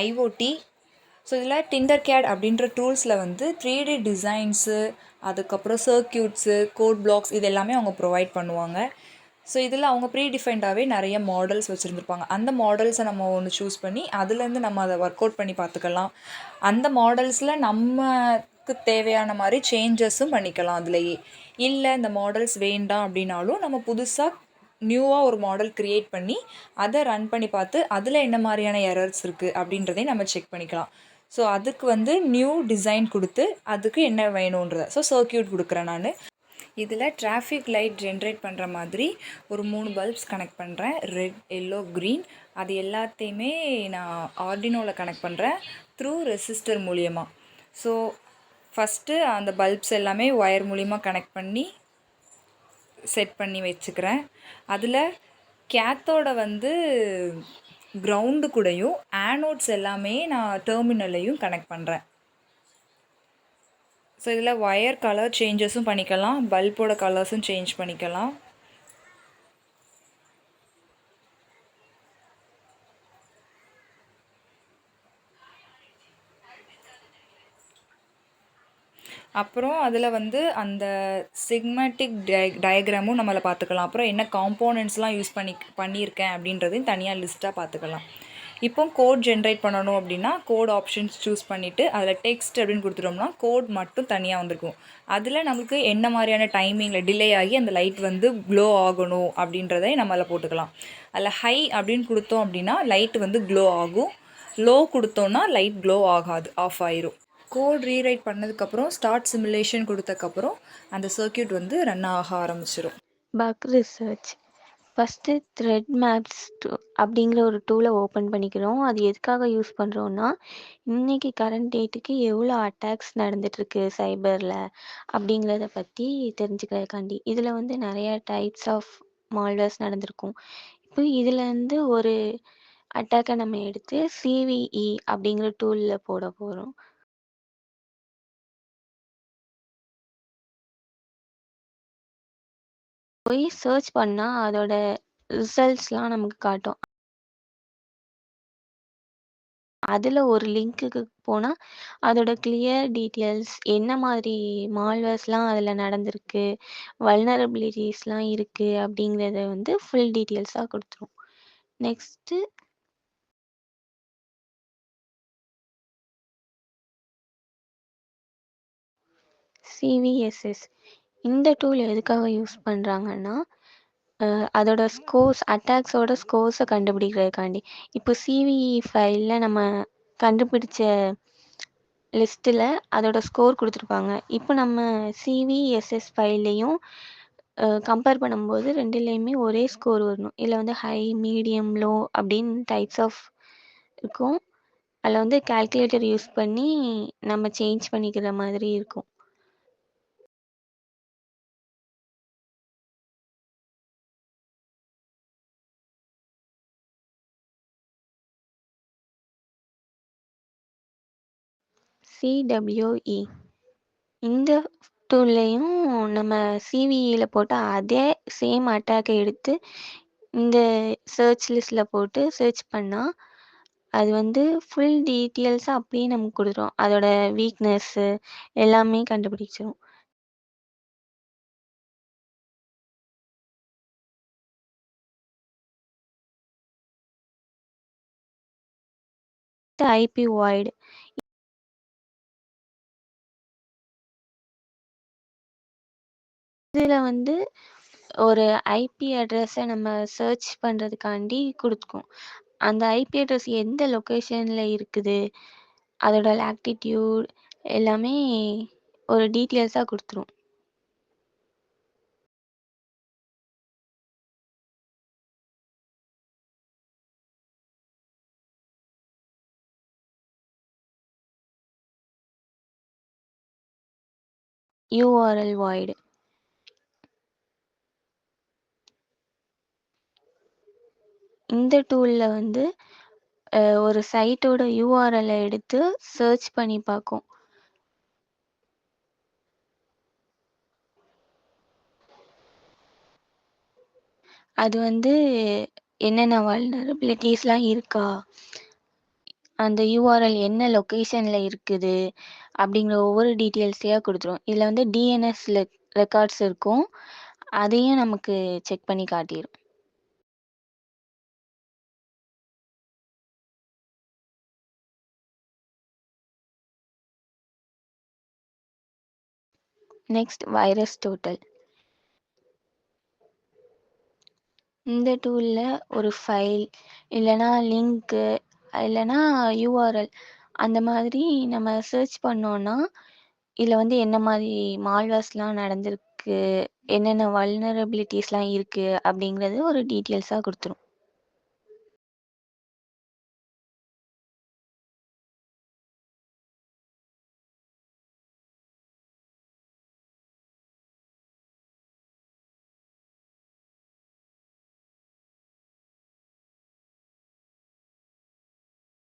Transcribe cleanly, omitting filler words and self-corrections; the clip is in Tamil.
ஐஓடி. ஸோ இதில் டிண்டர்கேட் அப்படின்ற டூல்ஸில் வந்து 3D டிசைன்ஸு, அதுக்கப்புறம் சர்க்யூட்ஸு, கோட் பிளாக்ஸ் இது எல்லாமே அவங்க ப்ரொவைட் பண்ணுவாங்க. ஸோ இதில் அவங்க ப்ரீடிஃபைன்டாகவே நிறைய மாடல்ஸ் வச்சுருந்துருப்பாங்க. அந்த மாடல்ஸை நம்ம ஒன்று சூஸ் பண்ணி அதுலேருந்து நம்ம அதை ஒர்க் அவுட் பண்ணி பார்த்துக்கலாம். அந்த மாடல்ஸில் நமக்கு தேவையான மாதிரி சேஞ்சஸும் பண்ணிக்கலாம் அதுலேயே. இல்லை இந்த மாடல்ஸ் வேண்டாம் அப்படின்னாலும் நம்ம புதுசாக நியூவாக ஒரு மாடல் க்ரியேட் பண்ணி அதை ரன் பண்ணி பார்த்து அதில் என்ன மாதிரியான எரர்ஸ் இருக்குது அப்படின்றதையும் நம்ம செக் பண்ணிக்கலாம். ஸோ அதுக்கு வந்து நியூ டிசைன் கொடுத்து அதுக்கு என்ன வேணுன்றதை சர்க்யூட் கொடுக்குறேன் நான். இதில் டிராஃபிக் லைட் ஜென்ரேட் பண்ணுற மாதிரி ஒரு 3 பல்ப்ஸ் கனெக்ட் பண்ணுறேன், ரெட், எல்லோ, க்ரீன். அது எல்லாத்தையுமே நான் ஆர்டினோவில் கனெக்ட் பண்ணுறேன் த்ரூ ரெசிஸ்டர் மூலியமாக. ஸோ ஃபஸ்ட்டு அந்த பல்ப்ஸ் எல்லாமே ஒயர் மூலிமா கனெக்ட் பண்ணி செட் பண்ணி வச்சுக்கிறேன். அதில் கேத்தோட வந்து கிரவுண்டு கூடயும் ஆனோட்ஸ் எல்லாமே நான் டெர்மினல்லையும் கனெக்ட் பண்ணுறேன். ஸோ இதில் ஒயர் கலர் சேஞ்சஸும் பண்ணிக்கலாம், பல்போட கலர்ஸும் சேஞ்ச் பண்ணிக்கலாம். அப்புறம் அதில் வந்து அந்த சிக்மேட்டிக் டயக்ராமும் நம்மளை பார்த்துக்கலாம். அப்புறம் என்ன காம்போனன்ட்ஸ்லாம் யூஸ் பண்ணியிருக்கேன் அப்படின்றதையும் தனியாக லிஸ்ட்டாக பார்த்துக்கலாம். இப்போ கோட் ஜென்ரேட் பண்ணணும் அப்படின்னா கோட் ஆப்ஷன்ஸ் சூஸ் பண்ணிவிட்டு அதில் டெக்ஸ்ட் அப்படின்னு கொடுத்துட்டோம்னா கோட் மட்டும் தனியாக வந்திருக்கும். அதில் நமக்கு என்ன மாதிரியான டைமிங்கில் டிலே ஆகி அந்த லைட் வந்து க்ளோ ஆகணும் அப்படின்றதை நம்மளை போட்டுக்கலாம். அதில் ஹை அப்படின்னு கொடுத்தோம் அப்படின்னா லைட் வந்து க்ளோ ஆகும், லோ கொடுத்தோன்னா லைட் க்ளோ ஆகாது, ஆஃப் ஆயிரும். கோட் ரீரைட் பண்ணதுக்கப்புறம் ஸ்டார்ட் சிமுலேஷன் கொடுத்ததுக்கப்புறம் அந்த சர்க்யூட் வந்து ரன் ஆக ஆரம்பிச்சிடும். Bug research. First thread maps அப்படிங்கிற ஒரு டூலை ஓப்பன் பண்ணிக்கிறோம். அது எதுக்காக யூஸ் பண்ணுறோன்னா, இன்றைக்கி கரண்ட் டேட்டுக்கு எவ்வளோ அட்டாக்ஸ் நடந்துகிட்ருக்கு சைபரில் அப்படிங்கிறத பற்றி தெரிஞ்சுக்கிறதுக்காண்டி. இதில் வந்து நிறைய டைப்ஸ் ஆஃப் மால்வேர்ஸ் நடந்திருக்கும். இப்போ இதுலேருந்து ஒரு அட்டாக்கை நம்ம எடுத்து சிவிஇ அப்படிங்கிற டூலில் போட போகிறோம். போய் சர்ச் பண்ணால் அதோட ரிசல்ட்ஸ்லாம் நமக்கு காட்டும். அதில் ஒரு லிங்க்குக்கு போனால் அதோட கிளியர் டீட்டெயில்ஸ், என்ன மாதிரி மால்வேர்ஸ்லாம் அதில் நடந்திருக்கு, வல்னரபிலிட்டிஸ்லாம் இருக்குது அப்படிங்கிறத வந்து ஃபுல் டீட்டெயில்ஸாக கொடுத்துரும். நெக்ஸ்ட்டு சிவிஎஸ்எஸ். இந்த டூல் எதுக்காக யூஸ் பண்ணுறாங்கன்னா, அதோட ஸ்கோர்ஸ், அட்டாக்ஸோட ஸ்கோர்ஸை கண்டுபிடிக்கிறதுக்காண்டி. இப்போ சிவிஇ ஃபைலில் நம்ம கண்டுபிடிச்ச லிஸ்ட்டில் அதோட ஸ்கோர் கொடுத்துருப்பாங்க. இப்போ நம்ம சிவிஎஸ்எஸ் ஃபைல்லையும் கம்பேர் பண்ணும்போது ரெண்டுலேயுமே ஒரே ஸ்கோர் வரணும். இதில் வந்து ஹை, மீடியம், லோ அப்படின்னு டைப்ஸ் ஆஃப் இருக்கும். அதில் வந்து கால்குலேட்டர் யூஸ் பண்ணி நம்ம சேஞ்ச் பண்ணிக்கிற மாதிரி இருக்கும். சிடபிள்யூஇ. இந்த டூல்லையும் நம்ம சிவிஇயில் போட்ட அதே சேம் அட்டாக்கை எடுத்து இந்த சர்ச் லிஸ்ட்டில் போட்டு சர்ச் பண்ணால் அது வந்து ஃபுல் டீட்டெயில்ஸாக அப்படியே நமக்கு கொடுத்துரும். அதோட வீக்னஸ்ஸு எல்லாமே கண்டுபிடிச்சிரும். IP void. இதில் வந்து ஒரு ஐபி அட்ரஸை நம்ம சர்ச் பண்ணுறதுக்காண்டி கொடுத்துக்கும். அந்த ஐபி அட்ரஸ் எந்த லொக்கேஷனில் இருக்குது, அதோட லாட்டிடியூட் எல்லாமே ஒரு டீட்டெயில்ஸாக கொடுத்துரும். URL void. இந்த டூலில் வந்து ஒரு சைட்டோட யூஆர்எல்லை எடுத்து சர்ச் பண்ணி பார்க்கும். அது வந்து என்னென்ன வல்னரபிலிட்டிஸ்லாம் இருக்கா, அந்த யூஆர்எல் என்ன லொக்கேஷனில் இருக்குது அப்படிங்கிற ஒவ்வொரு டீட்டெயில்ஸையாக கொடுத்துரும். இதில் வந்து டிஎன்எஸ் ரெக்கார்ட்ஸ் இருக்கும். அதையும் நமக்கு செக் பண்ணி காட்டிடும். Next virus total. இந்த டூலில் ஒரு ஃபைல் இல்லைனா லிங்க்கு இல்லைனா யூஆர்எல் அந்த மாதிரி நம்ம சர்ச் பண்ணோன்னா இதில் வந்து என்ன மாதிரி மால்வேர்ஸ்லாம் நடந்திருக்கு, என்னென்ன வல்னரபிலிட்டிஸ்லாம் இருக்குது அப்படிங்கிறது ஒரு டீட்டெயில்ஸாக கொடுத்துரும்.